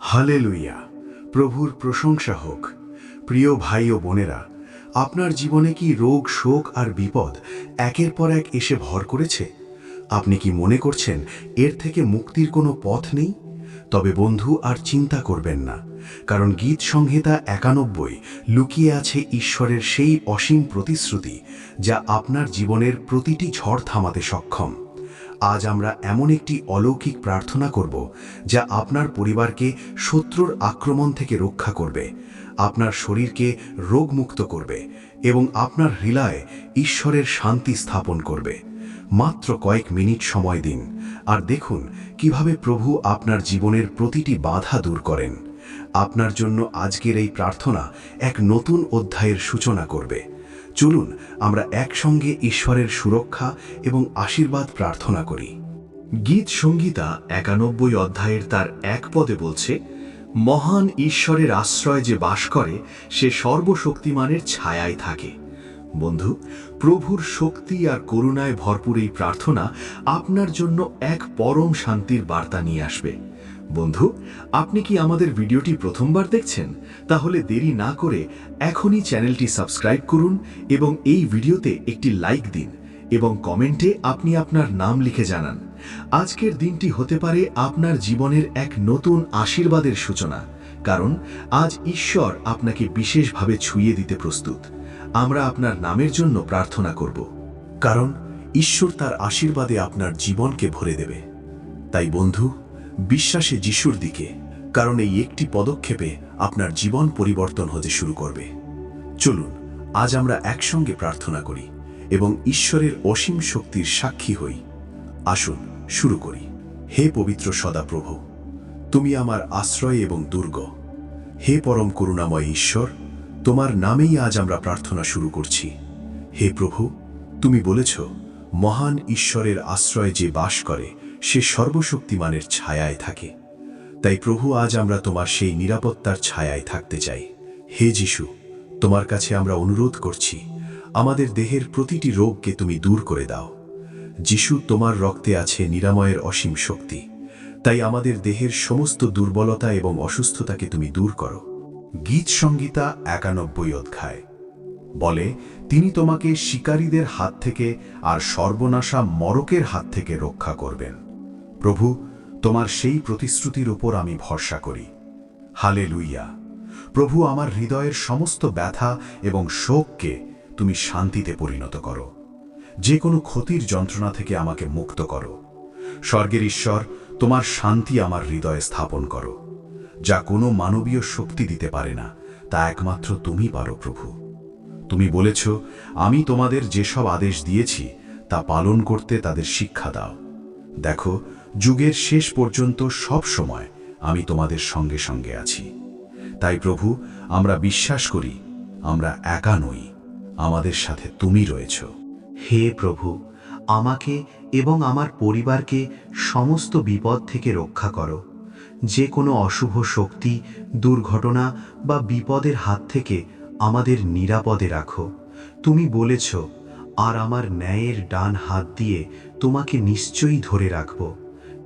Hallelujah. প্রভুর প্রশংসা হোক। প্রিয় ভাই ও বোনেরা, আপনার জীবনে কি রোগ, শোক আর বিপদ একের পর এক এসে ভর করেছে? আপনি কি মনে করছেন এর থেকে মুক্তির কোনো পথ নেই? তবে বন্ধু, আর চিন্তা করবেন না, কারণ গীত সংহিতা 91 লুকিয়ে আছে ঈশ্বরের সেই অসীম প্রতিশ্রুতি, যা আপনার জীবনের প্রতিটি ঝড় থামাতে সক্ষম। আজ আমরা এমন একটি অলৌকিক প্রার্থনা করব, যা আপনার পরিবারকে শত্রুর আক্রমণ থেকে রক্ষা করবে, আপনার শরীরকে রোগমুক্ত করবে এবং আপনার হৃদয়ে ঈশ্বরের শান্তি স্থাপন করবে। মাত্র কয়েক মিনিট সময় দিন, আর দেখুন কিভাবে প্রভু আপনার জীবনের প্রতিটি বাধা দূর করেন। আপনার জন্য আজকের এই প্রার্থনা এক নতুন অধ্যায়ের সূচনা করবে। চলুন আমরা একসঙ্গে ঈশ্বরের সুরক্ষা এবং আশীর্বাদ প্রার্থনা করি। গীত সংহিতা 91 অধ্যায়ের তার 1 পদে বলছে, মহান ঈশ্বরের আশ্রয় যে বাস করে সে সর্বশক্তিমানের ছায়ায় থাকে। বন্ধু, প্রভুর শক্তি আর করুণায় ভরপুর এই প্রার্থনা আপনার জন্য এক পরম শান্তির বার্তা নিয়ে আসবে। বন্ধু, আপনি কি আমাদের ভিডিওটি প্রথমবার দেখছেন? তাহলে দেরি না করে এখনই চ্যানেলটি সাবস্ক্রাইব করুন এবং এই ভিডিওতে একটি লাইক দিন এবং কমেন্টে আপনি আপনার নাম লিখে জানান। আজকের দিনটি হতে পারে আপনার জীবনের এক নতুন আশীর্বাদের সূচনা, কারণ আজ ঈশ্বর আপনাকে বিশেষভাবে ছুঁয়ে দিতে প্রস্তুত। আমরা আপনার নামের জন্য প্রার্থনা করব, কারণ ঈশ্বর তার আশীর্বাদে আপনার জীবনকে ভরে দেবে। তাই বন্ধু, বিশ্বাসে যিশুর দিকে, কারণ এই একটি পদক্ষেপে আপনার জীবন পরিবর্তন হতে শুরু করবে। চলুন আজ আমরা একসঙ্গে প্রার্থনা করি এবং ঈশ্বরের অসীম শক্তির সাক্ষী হই। আসুন শুরু করি। হে পবিত্র সদাপ্রভু, তুমি আমার আশ্রয় এবং দুর্গ। হে পরম করুণাময় ঈশ্বর, তোমার নামেই আজ আমরা প্রার্থনা শুরু করছি। হে প্রভু, তুমি বলেছ, মহান ঈশ্বরের আশ্রয়ে যে বাস করে সে সর্বশক্তিমানের ছায়ায় থাকে। তাই প্রভু, আজ আমরা তোমার সেই নিরাপত্তার ছায়ায় থাকতে চাই। হে যিশু, তোমার কাছে আমরা অনুরোধ করছি, আমাদের দেহের প্রতিটি রোগকে তুমি দূর করে দাও। যিশু, তোমার রক্তে আছে নিরাময়ের অসীম শক্তি। তাই আমাদের দেহের সমস্ত দুর্বলতা এবং অসুস্থতাকে তুমি দূর করো। গীত সংহিতা 91 অধ্যায় বলে, তিনি তোমাকে শিকারীদের হাত থেকে আর সর্বনাশা মরকের হাত থেকে রক্ষা করবেন। প্রভু, তোমার সেই প্রতিশ্রুতির উপর আমি ভরসা করি। হালেলুয়া। প্রভু, আমার হৃদয়ের সমস্ত ব্যথা এবং শোককে তুমি শান্তিতে পরিণত করো। যে কোনো ক্ষতির যন্ত্রণা থেকে আমাকে মুক্ত করো। স্বর্গের ঈশ্বর, তোমার শান্তি আমার হৃদয়ে স্থাপন করো, যা কোনো মানবীয় শক্তি দিতে পারে না, তা একমাত্র তুমি পারো। প্রভু, তুমি বলেছ, আমি তোমাদের যেসব আদেশ দিয়েছি তা পালন করতে তাদের শিক্ষা দাও। দেখো, যুগের শেষ পর্যন্ত সব সময় আমি তোমাদের সঙ্গে সঙ্গে আছি। তাই প্রভু, আমরা বিশ্বাস করি আমরা একা নই, আমাদের সাথে তুমি রয়েছ। হে প্রভু, আমাকে এবং আমার পরিবারকে সমস্ত বিপদ থেকে রক্ষা করো। যে কোনো অশুভ শক্তি, দুর্ঘটনা বা বিপদের হাত থেকে আমাদের নিরাপদে রাখো। তুমি বলেছ, আর আমার ন্যায়ের ডান হাত দিয়ে তোমাকে নিশ্চয়ই ধরে রাখব।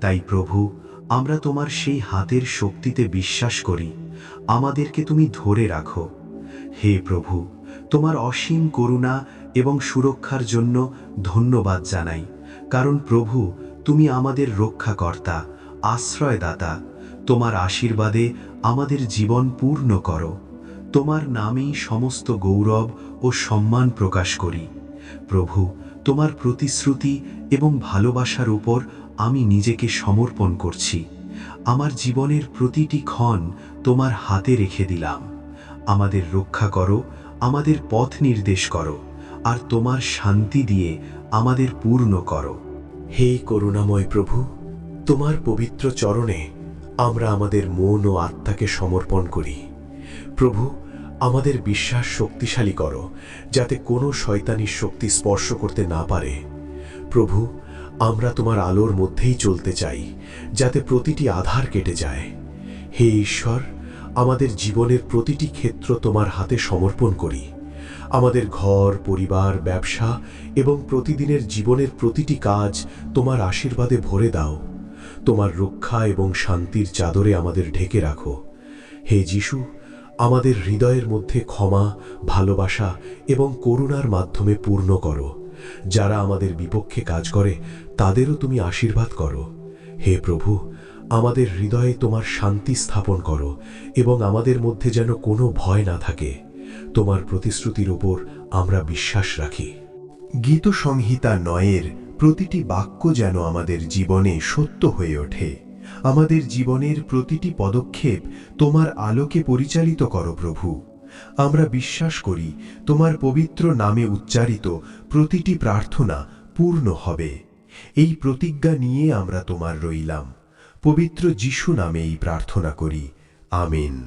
তাই প্রভু, আমরা তোমার সেই হাতের শক্তিতে বিশ্বাস করি, আমাদেরকে তুমি ধরে রাখো। হে প্রভু, তোমার অসীম করুণা এবং সুরক্ষার জন্য ধন্যবাদ জানাই, কারণ প্রভু, তুমি আমাদের রক্ষাকর্তা, আশ্রয়দাতা। তোমার আশীর্বাদে আমাদের জীবন পূর্ণ করো। তোমার নামেই সমস্ত গৌরব ও সম্মান প্রকাশ করি। প্রভু, তোমার প্রতিশ্রুতি এবং ভালোবাসার উপর আমি নিজেকে সমর্পণ করছি। আমার জীবনের প্রতিটি ক্ষণ তোমার হাতে রেখে দিলাম। আমাদের রক্ষা করো, আমাদের পথ নির্দেশ করো, আর তোমার শান্তি দিয়ে আমাদের পূর্ণ করো। হে করুণাময় প্রভু, তোমার পবিত্র চরণে আমরা আমাদের মন ও আত্মাকে সমর্পণ করি। প্রভু, আমাদের বিশ্বাস শক্তিশালী করো, যাতে কোনো শয়তানি শক্তি স্পর্শ করতে না পারে। প্রভু, আমরা তোমার আলোর মধ্যেই চলতে চাই, যাতে প্রতিটি আধার কেটে যায়। হে ঈশ্বর, আমাদের জীবনের প্রতিটি ক্ষেত্র তোমার হাতে সমর্পণ করি। আমাদের ঘর, পরিবার, ব্যবসা এবং প্রতিদিনের জীবনের প্রতিটি কাজ তোমার আশীর্বাদে ভরে দাও। তোমার রক্ষা এবং শান্তির চাদরে আমাদের ঢেকে রাখো। হে যিশু, আমাদের হৃদয়ের মধ্যে ক্ষমা, ভালোবাসা এবং করুণার মাধ্যমে পূর্ণ করো। যারা আমাদের বিপক্ষে কাজ করে তাদেরও তুমি আশীর্বাদ করো। হে প্রভু, আমাদের হৃদয়ে তোমার শান্তি স্থাপন করো এবং আমাদের মধ্যে যেন কোনো ভয় না থাকে। তোমার প্রতিশ্রুতির উপর আমরা বিশ্বাস রাখি। গীতসংহিতা ৯-এর প্রতিটি বাক্য যেন আমাদের জীবনে সত্য হয়ে ওঠে। আমাদের জীবনের প্রতিটি পদক্ষেপ তোমার আলোকে পরিচালিত করো প্রভু। আমরা বিশ্বাস করি তোমার পবিত্র নামে উচ্চারিত প্রতিটি প্রার্থনা পূর্ণ হবে। এই প্রতিজ্ঞা নিয়ে আমরা তোমার রইলাম। পবিত্র যিশু নামে এই প্রার্থনা করি। আমিন।